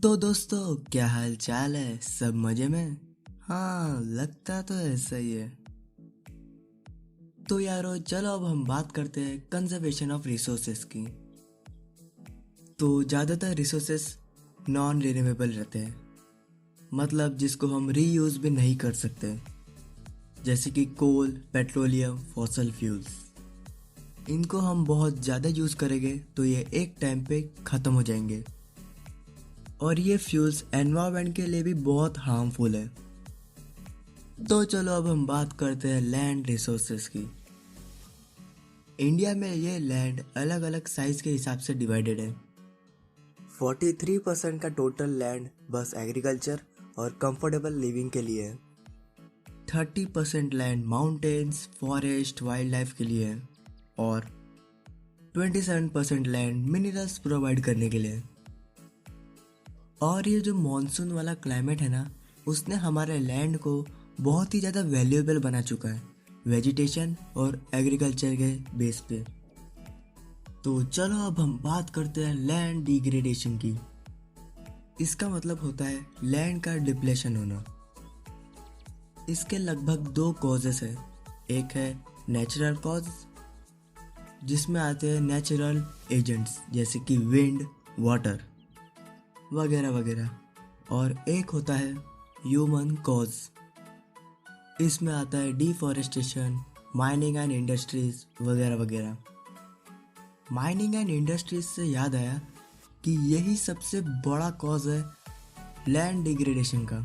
तो दोस्तों, क्या हाल चाल है? सब मजे में? हाँ, लगता तो ऐसा ही है। तो यारो, चलो अब हम बात करते हैं कंजर्वेशन ऑफ रिसोर्सेज की। तो ज़्यादातर रिसोर्सेज नॉन रिन्यूएबल रहते हैं, मतलब जिसको हम रीयूज भी नहीं कर सकते, जैसे कि कोल, पेट्रोलियम, फॉसल फ्यूल्स। इनको हम बहुत ज़्यादा यूज़ करेंगे तो ये एक टाइम पे ख़त्म हो जाएंगे, और ये फ्यूल्स एनवायरनमेंट के लिए भी बहुत हार्मफुल है। तो चलो अब हम बात करते हैं लैंड रिसोर्सेज की। इंडिया में ये लैंड अलग अलग साइज के हिसाब से डिवाइडेड है। 43% का टोटल लैंड बस एग्रीकल्चर और कंफर्टेबल लिविंग के लिए है। 30% land mountains, forest, wild life के लिए है, और 27% लैंड मिनरल्स प्रोवाइड करने के लिए है। और ये जो मॉनसून वाला क्लाइमेट है ना, उसने हमारे लैंड को बहुत ही ज़्यादा वैल्यूएबल बना चुका है वेजिटेशन और एग्रीकल्चर के बेस पे। तो चलो अब हम बात करते हैं लैंड डिग्रेडेशन की। इसका मतलब होता है लैंड का डिप्लेशन होना। इसके लगभग दो कॉजेस है। एक है नेचुरल कॉज, जिसमें आते हैं नेचुरल एजेंट्स जैसे कि विंड, वाटर वगैरह वगैरह, और एक होता है ह्यूमन कॉज। इसमें आता है डिफॉरेस्टेशन, माइनिंग एंड इंडस्ट्रीज वगैरह वगैरह। माइनिंग एंड इंडस्ट्रीज से याद आया कि यही सबसे बड़ा कॉज है लैंड डिग्रेडेशन का।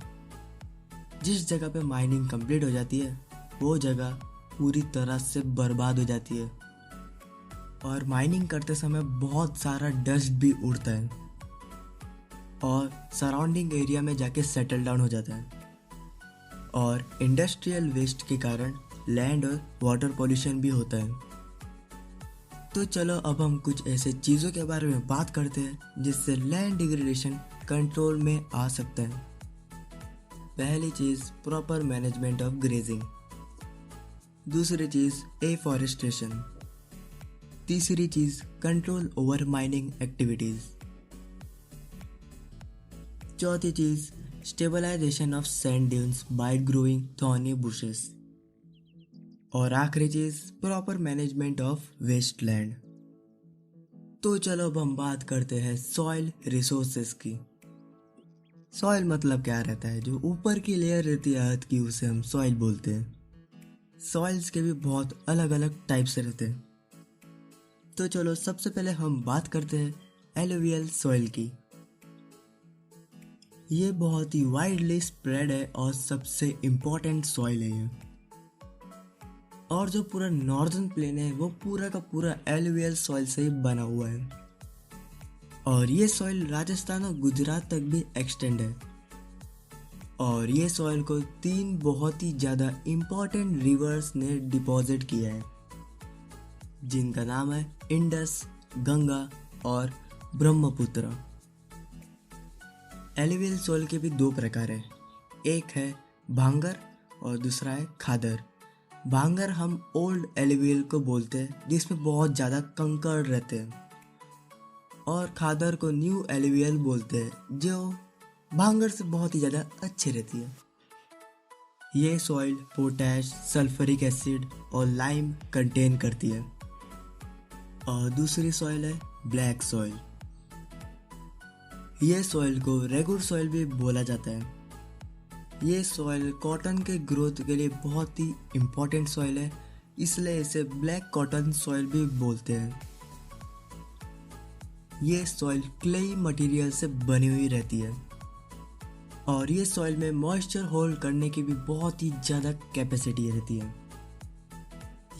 जिस जगह पे माइनिंग कंप्लीट हो जाती है, वो जगह पूरी तरह से बर्बाद हो जाती है, और माइनिंग करते समय बहुत सारा डस्ट भी उड़ता है और सराउंडिंग एरिया में जाके सेटल डाउन हो जाता है। और इंडस्ट्रियल वेस्ट के कारण लैंड और वाटर पोल्यूशन भी होता है। तो चलो अब हम कुछ ऐसे चीज़ों के बारे में बात करते हैं जिससे लैंड डिग्रेडेशन कंट्रोल में आ सकता है। पहली चीज़ प्रॉपर मैनेजमेंट ऑफ ग्रेजिंग। दूसरी चीज़ एफॉरेस्टेशन। तीसरी चीज़ कंट्रोल ओवर माइनिंग एक्टिविटीज़। चौथी चीज़ stabilisation of sand dunes by growing thorny bushes. और आखिरी चीज़ proper management of waste land. तो चलो अब हम बात करते हैं सॉइल रिसोर्सेज की। सॉइल मतलब क्या रहता है? जो ऊपर की लेयर रहती है अर्थ की, उसे हम सॉइल बोलते हैं। सॉइल्स के भी बहुत अलग अलग टाइप्स रहते हैं। तो चलो सबसे पहले हम बात करते हैं एलुवियल सॉइल की। ये बहुत ही वाइडली स्प्रेड है और सबसे इम्पोर्टेंट सॉइल है ये। और जो पूरा नॉर्दर्न प्लेन है वो पूरा का पूरा एलुवियल सॉइल से ही बना हुआ है, और ये सॉइल राजस्थान और गुजरात तक भी एक्सटेंड है। और ये सॉइल को तीन बहुत ही ज़्यादा इम्पोर्टेंट रिवर्स ने डिपॉजिट किया है, जिनका नाम है इंडस, गंगा और ब्रह्मपुत्र। एलुवियल सॉइल के भी दो प्रकार हैं। एक है भांगर और दूसरा है खादर। भांगर हम ओल्ड एलुवियल को बोलते हैं, जिसमें बहुत ज़्यादा कंकड़ रहते हैं, और खादर को न्यू एलुवियल बोलते हैं, जो भांगर से बहुत ही ज़्यादा अच्छी रहती है। ये सॉइल पोटैश, सल्फ्यूरिक एसिड और लाइम कंटेन करती है। और दूसरी सॉइल है ब्लैक सॉइल। ये सॉइल को रेगुर सॉइल भी बोला जाता है। ये सॉइल कॉटन के ग्रोथ के लिए बहुत ही इम्पोर्टेंट सॉइल है, इसलिए इसे ब्लैक कॉटन सॉइल भी बोलते हैं। ये सॉइल क्लेई मटेरियल से बनी हुई रहती है, और ये सॉइल में मॉइस्चर होल्ड करने की भी बहुत ही ज़्यादा कैपेसिटी रहती है।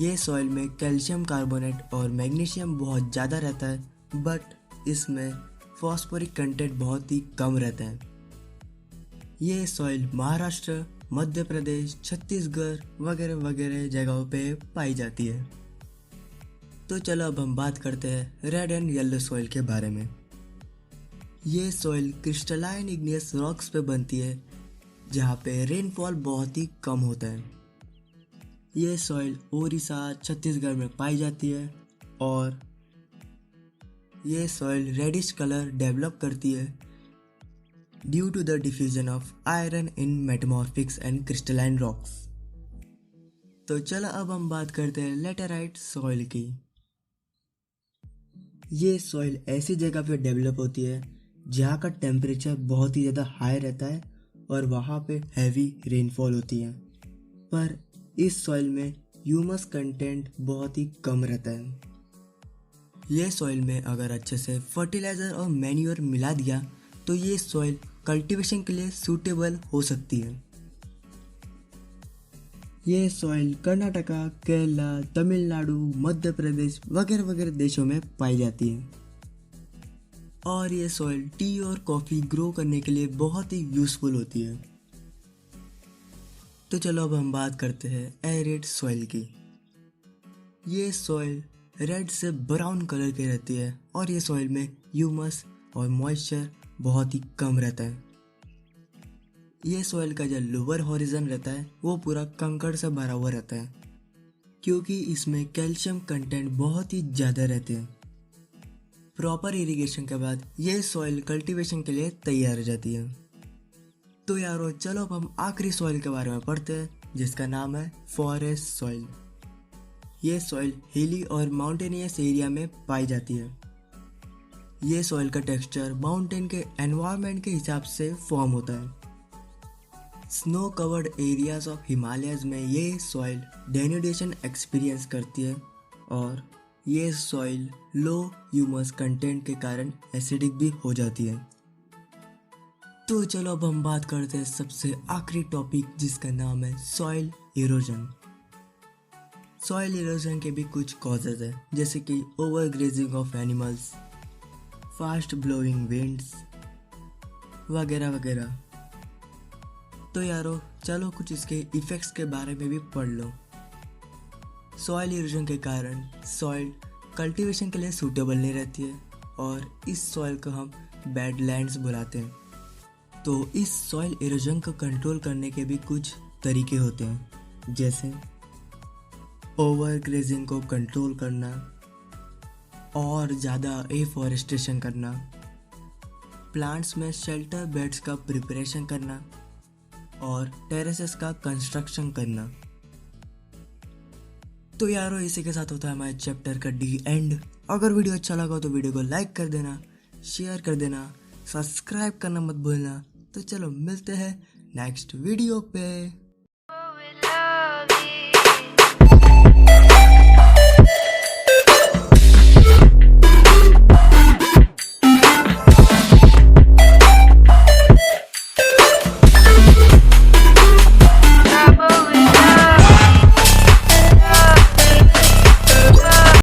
ये सॉइल में कैल्शियम कार्बोनेट और मैग्नीशियम बहुत ज़्यादा रहता है, बट इसमें फॉस्फोरिक कंटेंट बहुत ही कम रहता है। ये सॉइल महाराष्ट्र, मध्य प्रदेश, छत्तीसगढ़ वगैरह वगैरह जगहों पे पाई जाती है। तो चलो अब हम बात करते हैं रेड एंड येलो सॉइल के बारे में। ये सॉइल क्रिस्टलाइन इग्नियस रॉक्स पे बनती है, जहाँ पे रेनफॉल बहुत ही कम होता है। ये सॉइल उड़ीसा, छत्तीसगढ़ में पाई जाती है, और ये सॉइल रेडिश कलर डेवलप करती है, due to the diffusion of iron in metamorphics and crystalline rocks. तो चलो अब हम बात करते हैं लेटेराइट सॉइल की। ये सॉइल ऐसी जगह पे डेवलप होती है जहाँ का टेम्परेचर बहुत ही ज़्यादा हाई रहता है और वहाँ पे हैवी रेनफॉल होती है, पर इस सॉइल में ह्यूमस कंटेंट बहुत ही कम रहता है। ये सॉइल में अगर अच्छे से फर्टिलाइज़र और मैन्योर मिला दिया तो ये सॉइल कल्टीवेशन के लिए सूटेबल हो सकती है। ये सॉइल कर्नाटका, केरला, तमिलनाडु, मध्य प्रदेश वगैरह वगैरह देशों में पाई जाती है और ये सॉइल टी और कॉफ़ी ग्रो करने के लिए बहुत ही यूज़फुल होती है। तो चलो अब हम बात करते हैं एरिड सॉइल की। ये सॉइल रेड से ब्राउन कलर की रहती है और ये सॉइल में ह्यूमस और मॉइस्चर बहुत ही कम रहता है। ये सॉइल का जो लोअर हॉरिजन रहता है वो पूरा कंकड़ से भरा हुआ रहता है क्योंकि इसमें कैल्शियम कंटेंट बहुत ही ज़्यादा रहते हैं। प्रॉपर इरिगेशन के बाद ये सॉइल कल्टीवेशन के लिए तैयार हो जाती है। तो यारो चलो अब हम आखिरी सॉइल के बारे में पढ़ते हैं जिसका नाम है फॉरेस्ट सॉइल। ये सॉइल हिली और माउंटेनियस एरिया में पाई जाती है। ये सॉइल का टेक्सचर माउंटेन के एनवायरनमेंट के हिसाब से फॉर्म होता है। Snow covered areas of Himalayas में ये सॉइल डेनुडेशन एक्सपीरियंस करती है और ये सॉइल लो ह्यूमस कंटेंट के कारण एसिडिक भी हो जाती है। तो चलो अब हम बात करते हैं सबसे आखिरी टॉपिक जिसका नाम है सॉइल इरोजन। सॉइल इरोजन के भी कुछ कॉजेज हैं जैसे कि over grazing of animals, fast blowing winds वगैरह वगैरह। तो यारो चलो कुछ इसके इफ़ेक्ट्स के बारे में भी पढ़ लो। सॉइल इरोजन के कारण सॉइल कल्टीवेशन के लिए सूटेबल नहीं रहती है और इस सॉइल को हम बैडलैंड्स बुलाते हैं। तो इस सॉइल इरोजन को कंट्रोल करने के भी कुछ तरीके होते हैं जैसे ओवर ग्रेजिंग को कंट्रोल करना और ज़्यादा एफॉरेस्टेशन करना, प्लांट्स में शेल्टर बेड्स का प्रिपरेशन करना और टेरेसेस का कंस्ट्रक्शन करना। तो यारो इसी के साथ होता है हमारे चैप्टर का डी एंड। अगर वीडियो अच्छा लगा तो वीडियो को लाइक कर देना, शेयर कर देना, सब्सक्राइब करना मत भूलना। तो चलो मिलते हैं नेक्स्ट वीडियो पे।